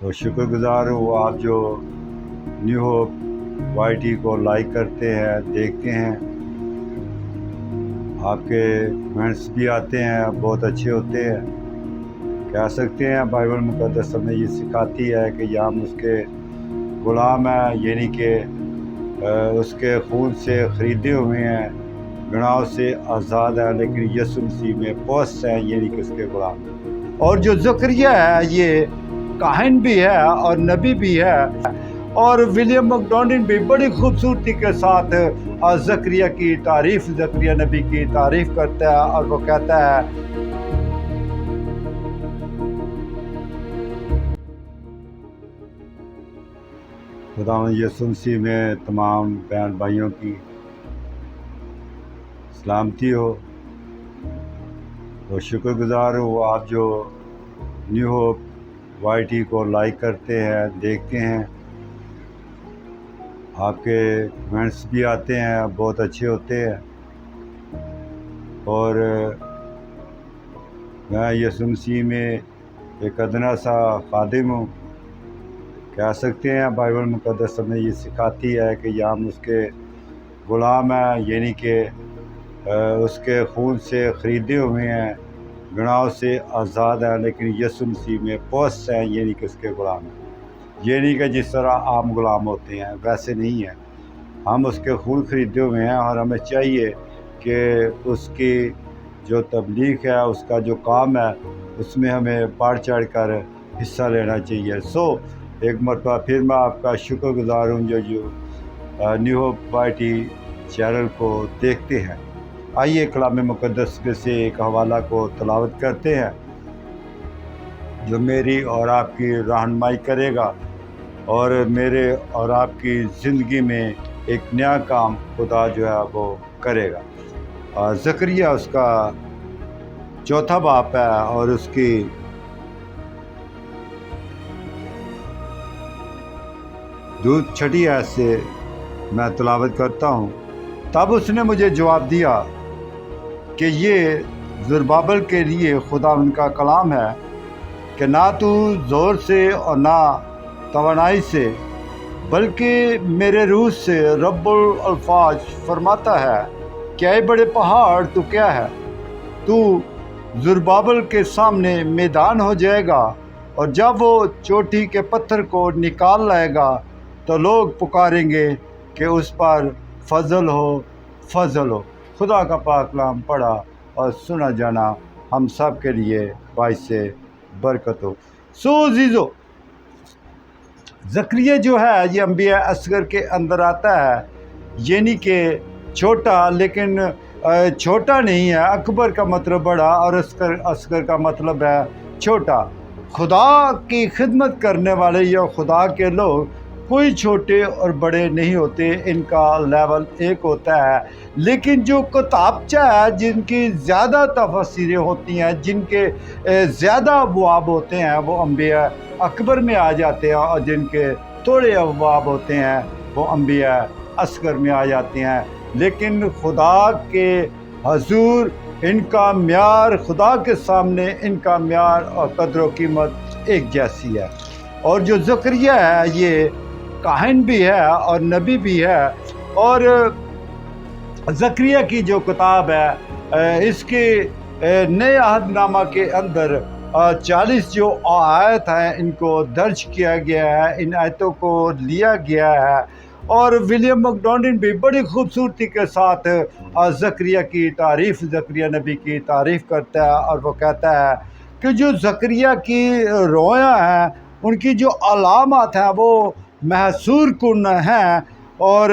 तो शुक्रगुजार हूँ आप जो न्यू होप YT को लाइक करते हैं, देखते हैं। आपके कमेंट्स भी आते हैं, बहुत अच्छे होते हैं। कह सकते हैं बाइबल मुक़द्दस हमें ये सिखाती है कि या हम उसके ग़ुलाम हैं, यानी कि उसके खून से ख़रीदे हुए हैं, गुनाहों से आज़ाद हैं, लेकिन यीशु मसीह में पोस्ट हैं, यानी कि उसके ग़ुलाम। और जो ज़करिया है ये काहिन भी है और नबी भी है, और विलियम मैकडोनाल्ड भी बड़ी खूबसूरती के साथ ज़करिया की तारीफ़, ज़करिया नबी की तारीफ़ करता है और वो कहता है खुदावंद यीशु मसीह में तमाम बहन भाइयों की सलामती हो। तो शुक्रगुजार हूँ आप जो न्यू होप YT को लाइक करते हैं, देखते हैं। आपके कमेंट्स भी आते हैं, बहुत अच्छे होते हैं। और मैं यीशु मसीह में एक अदना सा खादिम हूँ। कह सकते हैं बाइबल मुक़द्दस हमें ये सिखाती है कि या हम उसके ग़ुलाम हैं, यानी कि उसके खून से ख़रीदे हुए हैं, गुनाहों से आज़ाद हैं, लेकिन यीशु मसीह में पोस्ट हैं, यानी कि उसके ग़ुलाम हैं। यानी कि जिस तरह आम ग़ुलाम होते हैं वैसे नहीं है, हम उसके खून ख़रीदे हुए हैं और हमें चाहिए कि उसकी जो तबलीग है, उसका जो काम है, उसमें हमें बढ़ चढ़ कर हिस्सा लेना चाहिए। एक मरतबा फिर मैं आपका शुक्रगुजार हूँ जो न्यू होप YT चैनल को देखते हैं। आइए कलाम मुक़द्दस में से एक हवाला को तिलावत करते हैं जो मेरी और आपकी रहनुमाई करेगा और मेरे और आपकी ज़िंदगी में एक नया काम खुदा जो है वो करेगा। ज़करिया उसका चौथा बाप है और उसकी दूध छठी आयत से मैं तिलावत करता हूँ। तब उसने मुझे जवाब दिया कि ये ज़ुरबाबेल के लिए खुदा उनका कलाम है कि ना तू ज़ोर से और ना तवानाई से, बल्कि मेरे रूह से रब्बुल अल्फाज फरमाता है कि ऐ बड़े पहाड़ तू क्या है, तू ज़ुरबाबेल के सामने मैदान हो जाएगा, और जब वो चोटी के पत्थर को निकाल लाएगा तो लोग पुकारेंगे कि उस पर फजल हो, फजल हो। खुदा का पाक कलाम पढ़ा और सुना जाना हम सब के लिए बाइस से बरकत हो। अज़ीज़ो, ज़करिया जो है ये अंबिया असगर के अंदर आता है, यानी कि छोटा, लेकिन छोटा नहीं है। अकबर का मतलब बड़ा और असगर का मतलब है छोटा। खुदा की खिदमत करने वाले या खुदा के लोग कोई छोटे और बड़े नहीं होते, इनका लेवल एक होता है। लेकिन जो किताबचा है, जिनकी ज़्यादा तफसीरें होती हैं, जिनके ज़्यादा अबवाब होते हैं, वो अंबिया अकबर में आ जाते हैं, और जिनके थोड़े अबवाब होते हैं वो अंबिया असगर में आ जाते हैं। लेकिन खुदा के हजूर इनका म्यार, खुदा के सामने इनका म्यार और कदर व कीमत एक जैसी है। और जो ज़करिया है ये काहिन भी है और नबी भी है। और ज़करिया की जो किताब है, इसके नए अहदनामा के अंदर 40 जो आयत हैं इनको दर्ज किया गया है, इन आयतों को लिया गया है। और विलियम मैकडोनाल्ड भी बड़ी खूबसूरती के साथ ज़करिया की तारीफ़, ज़करिया नबी की तारीफ़ करता है, और वो कहता है कि जो ज़करिया की रोया हैं, उनकी जो अलामत हैं वो महसूर कुन हैं, और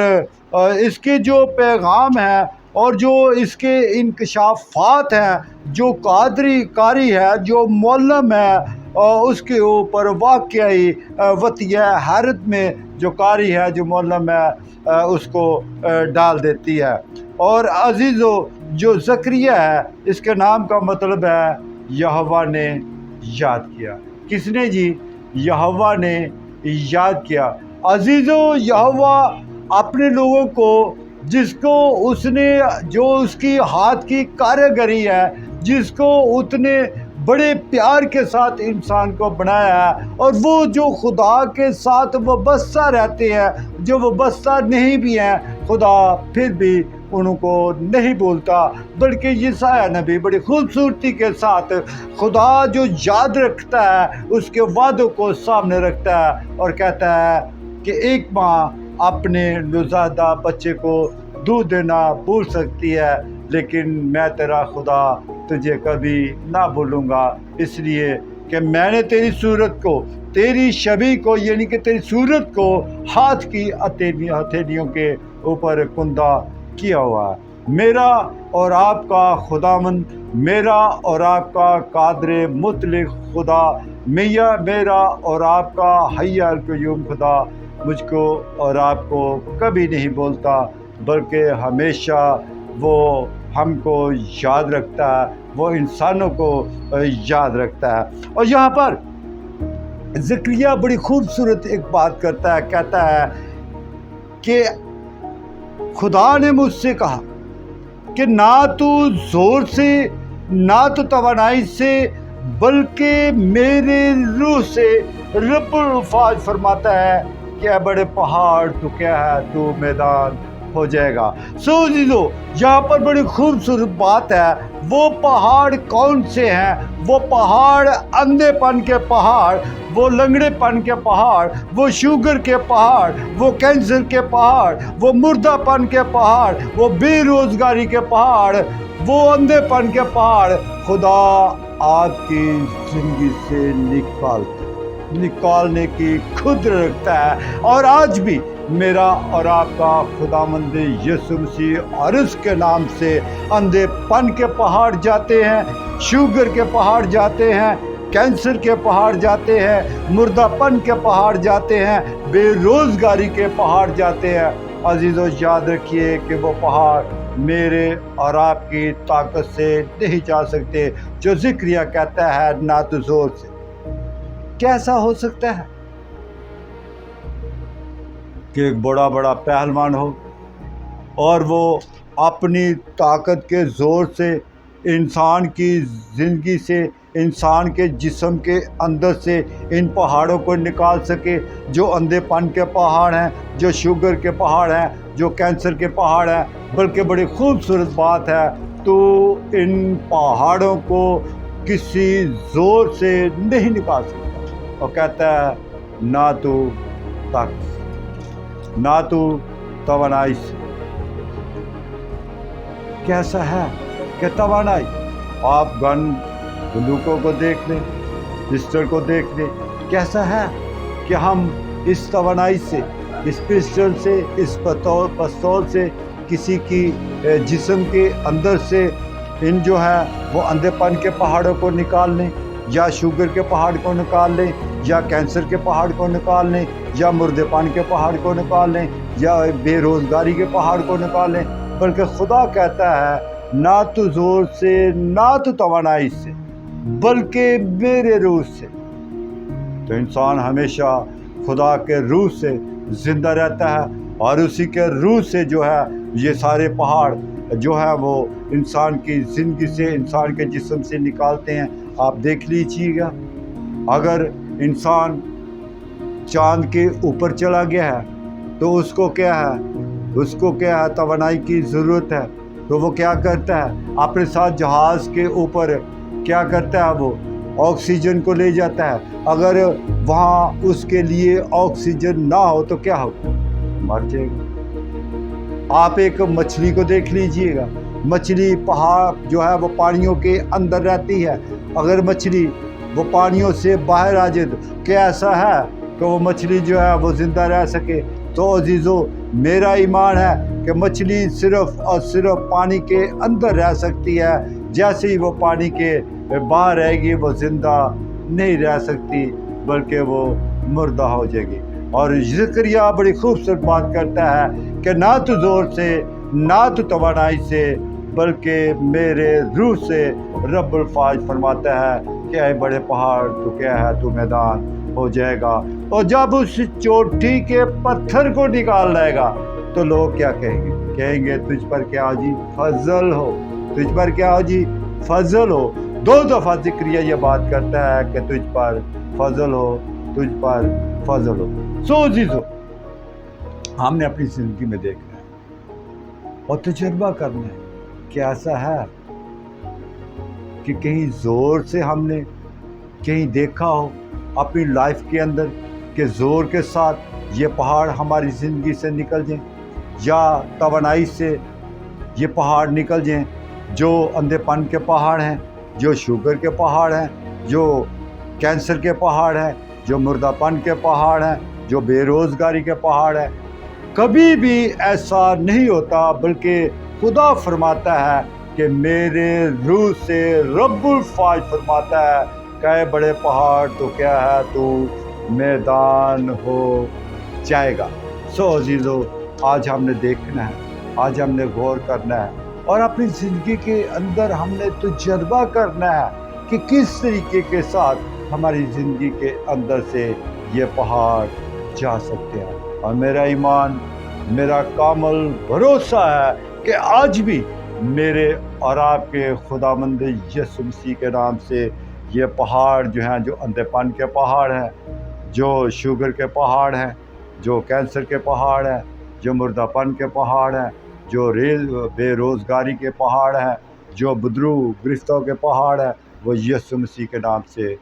इसके जो पैगाम हैं और जो इसके इंकशाफात हैं, जो कारी है, जो मौलम है, उसके ऊपर वाक़ई वतिया हैरत में जो कारी है, जो मौलम है, उसको डाल देती है। और अज़ीज़ो, जो ज़करिया है इसके नाम का मतलब है यहोवा ने याद किया। किसने जी? यहोवा ने याद किया। अज़ीज़ो, यहोवा अपने लोगों को, जिसको उसने, जो उसकी हाथ की कारीगरी है, जिसको उसने بڑے پیار کے ساتھ انسان کو بنایا ہے، اور وہ جو خدا کے ساتھ وابستہ رہتے ہیں، جو وابستہ نہیں بھی ہیں، خدا پھر بھی ان کو نہیں بولتا، بلکہ یسایہ نبی بڑی خوبصورتی کے ساتھ خدا جو یاد رکھتا ہے اس کے وعدوں کو سامنے رکھتا ہے اور کہتا ہے کہ ایک ماں اپنے نوزائیدہ بچے کو دودھ دینا بھول سکتی ہے، لیکن میں تیرا خدا تجھے کبھی نہ بھولوں گا، اس لیے کہ میں نے تیری صورت کو، تیری شبیہ کو، یعنی کہ تیری صورت کو ہاتھ کی ہتھیلیوں کے اوپر کندہ کیا ہوا ہے۔ میرا اور آپ کا خداوند، میرا اور آپ کا قادر مطلق خدا، میرا اور آپ کا حی القیوم خدا مجھ کو اور آپ کو کبھی نہیں بولتا، بلکہ ہمیشہ وہ ہم کو یاد رکھتا ہے، وہ انسانوں کو یاد رکھتا ہے۔ اور یہاں پر زکریا بڑی خوبصورت ایک بات کرتا ہے، کہتا ہے کہ خدا نے مجھ سے کہا کہ نہ تو زور سے، نہ تو توانائی سے، بلکہ میرے روح سے۔ رب الفاظ فرماتا ہے کہ اے بڑے پہاڑ تو کیا ہے، تو میدان ہو جائے گا۔ عزیزو، یہاں پر بڑی خوبصورت بات ہے، وہ پہاڑ کون سے ہیں؟ وہ پہاڑ اندھے پن کے پہاڑ، وہ لنگڑے پن کے پہاڑ، وہ شوگر کے پہاڑ، وہ کینسر کے پہاڑ، وہ مردہ پن کے پہاڑ، وہ بے روزگاری کے پہاڑ، وہ اندھے پن کے پہاڑ خدا آپ کی زندگی سے نکالنے کی قدرت رکھتا ہے۔ اور آج بھی میرا اور آپ کا خداوند یسوع مسیح اور اس کے نام سے اندھے پن کے پہاڑ جاتے ہیں، شوگر کے پہاڑ جاتے ہیں، کینسر کے پہاڑ جاتے ہیں، مردہ پن کے پہاڑ جاتے ہیں، بے روزگاری کے پہاڑ جاتے ہیں۔ عزیزو، یاد رکھیے کہ وہ پہاڑ میرے اور آپ کی طاقت سے نہیں جا سکتے۔ جو زکریا کہتا ہے نہ تو زور سے، کیسا ہو سکتا ہے کہ ایک بڑا پہلوان ہو اور وہ اپنی طاقت کے زور سے انسان کی زندگی سے، انسان کے جسم کے اندر سے ان پہاڑوں کو نکال سکے، جو اندھے پن کے پہاڑ ہیں، جو شوگر کے پہاڑ ہیں، جو کینسر کے پہاڑ ہیں۔ بلکہ بڑی خوبصورت بات ہے، تو ان پہاڑوں کو کسی زور سے نہیں نکال سکتا، اور کہتا ہے نہ تو طاقت، نہ تو توانائی سے۔ کیسا ہے کہ توانائی؟ آپ گن بندوقوں کو دیکھ لیں، پسٹل کو دیکھ لیں، کیسا ہے کہ ہم اس توانائی سے، اس پسٹل سے، اس پستول سے کسی کی جسم کے اندر سے ان جو ہے وہ اندھے پن کے پہاڑوں کو نکال لیں، یا شوگر کے پہاڑ کو نکال لیں، یا کینسر کے پہاڑ کو نکال لیں، یا مردے پن کے پہاڑ کو نکال لیں، یا بے روزگاری کے پہاڑ کو نکال لیں۔ بلکہ خدا کہتا ہے نہ تو زور سے، نہ تو توانائی سے، بلکہ میرے روح سے۔ تو انسان ہمیشہ خدا کے روح سے زندہ رہتا ہے، اور اسی کے روح سے جو ہے یہ سارے پہاڑ جو ہے وہ انسان کی زندگی سے، انسان کے جسم سے نکالتے ہیں۔ آپ دیکھ لیجیے گا، اگر انسان چاند کے اوپر چلا گیا ہے تو اس کو کیا ہے توانائی کی ضرورت ہے، تو وہ کیا کرتا ہے؟ اپنے ساتھ جہاز کے اوپر کیا کرتا ہے؟ وہ آکسیجن کو لے جاتا ہے۔ اگر وہاں اس کے لیے آکسیجن نہ ہو تو کیا ہو؟ مر جائے گا۔ آپ ایک مچھلی کو دیکھ لیجئے گا، مچھلی پہاڑ جو ہے وہ پانیوں کے اندر رہتی ہے۔ اگر مچھلی وہ پانیوں سے باہر آ جائے تو کیا ایسا ہے کہ وہ مچھلی جو ہے وہ زندہ رہ سکے؟ تو عزیزو، میرا ایمان ہے کہ مچھلی صرف اور صرف پانی کے اندر رہ سکتی ہے، جیسے ہی وہ پانی کے باہر رہے گی وہ زندہ نہیں رہ سکتی، بلکہ وہ مردہ ہو جائے گی۔ اور زکریا بڑی خوبصورت بات کرتا ہے کہ نہ تو زور سے، نہ تو توانائی سے، بلکہ میرے روح سے۔ رب الفاظ فرماتا ہے کہ اے بڑے پہاڑ تو کیا ہے، تو میدان ہو جائے گا۔ اور جب اس چوٹی کے پتھر کو نکال لائے گا تو لوگ کیا کہیں گے؟ کہیں گے تجھ پر کیا ہو جی فضل ہو، تجھ پر کیا ہو جی فضل ہو۔ 2 दफ़ा ज़िक्रिया ये बात करता है कि तुझ पर फजल हो, तुझ पर फजल हो। सो अजीज़ो, हमने अपनी ज़िंदगी में देखना है और तजुर्बा करना है कि ऐसा है कि कहीं ज़ोर से हमने कहीं देखा हो अपनी लाइफ के अंदर कि ज़ोर के साथ ये पहाड़ हमारी ज़िंदगी से निकल जाएं, या तवानाई से ये पहाड़ निकल जाएं, जो अंधेपन के पहाड़ हैं, जो शुगर के पहाड़ हैं, जो कैंसर के पहाड़ हैं, जो मुर्दापन के पहाड़ हैं, जो बेरोज़गारी के पहाड़ हैं। कभी भी ऐसा नहीं होता, बल्कि खुदा फरमाता है कि मेरे रूह से रब्बुल फाज फरमाता है, कहे बड़े पहाड़ तो क्या है, तू मैदान हो जाएगा। सो अजीज़ों, आज हमने देखना है, आज हमने गौर करना है और अपनी ज़िंदगी के अंदर हमने तजुर्बा करना है कि किस तरीके के साथ हमारी ज़िंदगी के अंदर से ये पहाड़ जा सकते हैं। और मेरा ईमान, मेरा कामल भरोसा है कि आज भी मेरे और आपके खुदावंद यीशु मसीह के नाम से ये पहाड़ जो हैं, जो अंधेपन के पहाड़ हैं, जो शुगर के पहाड़ हैं, जो कैंसर के पहाड़ हैं, जो मुर्दापन के पहाड़ हैं, जो बेरोज़गारी के पहाड़ हैं, जो बदरू गिरफ्तों के पहाड़ हैं, वो यीशु मसीह के नाम से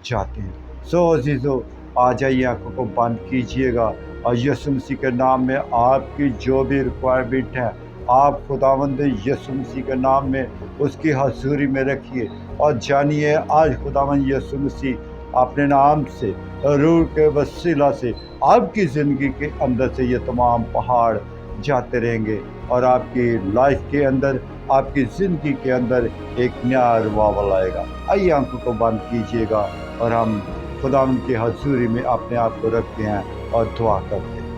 जाते हैं। सो अजीज़ों, आ जाइए, आंखों को बंद कीजिएगा और यीशु मसीह के नाम में आपकी जो भी रिक्वायरमेंट है, आप खुदावंद यीशु मसीह के नाम में उसकी हज़ूरी में रखिए और जानिए आज खुदावंद यीशु मसीह अपने नाम से, रूह के वसीला से आपकी ज़िंदगी के अंदर से ये तमाम पहाड़ जाते रहेंगे और आपकी लाइफ के अंदर, आपकी ज़िंदगी के अंदर एक नया रिवाइवल आएगा। आइए, आंखों को बंद कीजिएगा और हम खुदावंद की हज़ूरी में अपने आप को रखते हैं और दुआ करते हैं।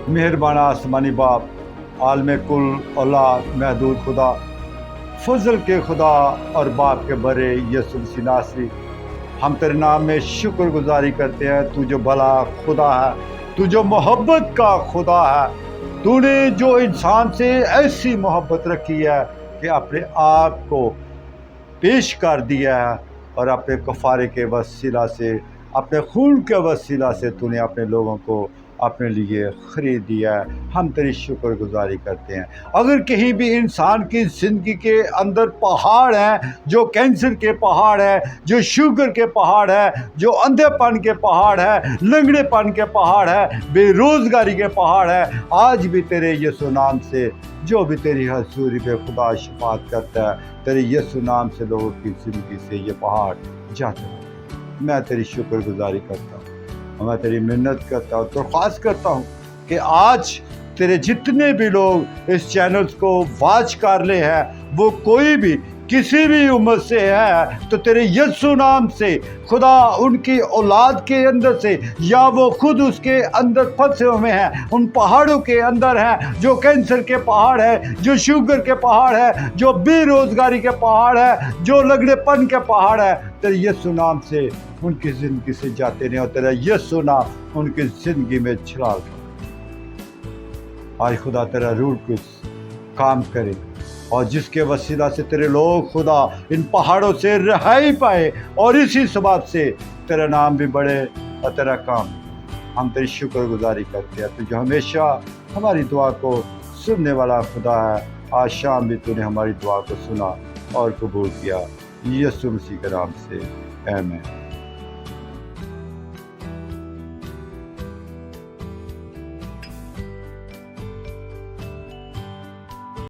मेहरबान आसमानी बाप, आलम कुल औलाद महदूद खुदा, फजल के खुदा और बाप के बड़े यीशु मसीह नासरी, हम तेरे नाम में शुक्रगुजारी करते हैं। तू जो भला खुदा है, तू जो मोहब्बत का खुदा है, तूने जो इंसान से ऐसी मोहब्बत रखी है कि अपने आप को पेश कर दिया है और अपने कफ़ारे के वसीला से, अपने खून के वसीला से तूने अपने लोगों को अपने लिए ख़रीद दिया है। हम तेरी शुक्रगुजारी करते हैं। अगर कहीं भी इंसान की ज़िंदगी के अंदर पहाड़ हैं, जो कैंसर के पहाड़ हैं, जो शुगर के पहाड़ हैं, जो अंधेपन के पहाड़ हैं, लंगड़ेपन के पहाड़ हैं, बेरोज़गारी के पहाड़ हैं, आज भी तेरे यीशु नाम से जो भी तेरी हज़ूरी पे खुदा शफ़ाअत करता है, तेरे यीशु नाम से लोगों की ज़िंदगी से ये पहाड़ जाते हैं। मैं तेरी शुक्रगुजारी करता हूँ, मैं तेरी मिन्नत करता हूँ, दरख्वास्त करता हूँ कि आज तेरे जितने भी लोग इस चैनल्स को वॉच कर ले हैं, वो कोई भी किसी भी उम्र से है, तो तेरे यीशु नाम से खुदा उनकी औलाद के अंदर से, या वो खुद उसके अंदर फंसे हुए हैं, उन पहाड़ों के अंदर हैं, जो कैंसर के पहाड़ है, जो शुगर के पहाड़ है, जो बेरोज़गारी के पहाड़ है, जो लगड़ेपन के पहाड़ है, तेरे यीशु नाम से उनकी ज़िंदगी से जाते नहीं और तेरा यीशु नाम उनकी ज़िंदगी में छलाल कर। आज खुदा तेरा रूह कुछ काम करे और जिसके वसीला से तेरे लोग खुदा इन पहाड़ों से रिहाई पाए और इसी सबब से तेरा नाम भी बढ़े और तेरा काम। हम तेरी शुक्रगुजारी करते हैं, तुझे हमेशा हमारी दुआ को सुनने वाला खुदा है। आज शाम भी तूने हमारी दुआ को सुना और कबूल किया, यीशु मसीह के नाम से आमीन।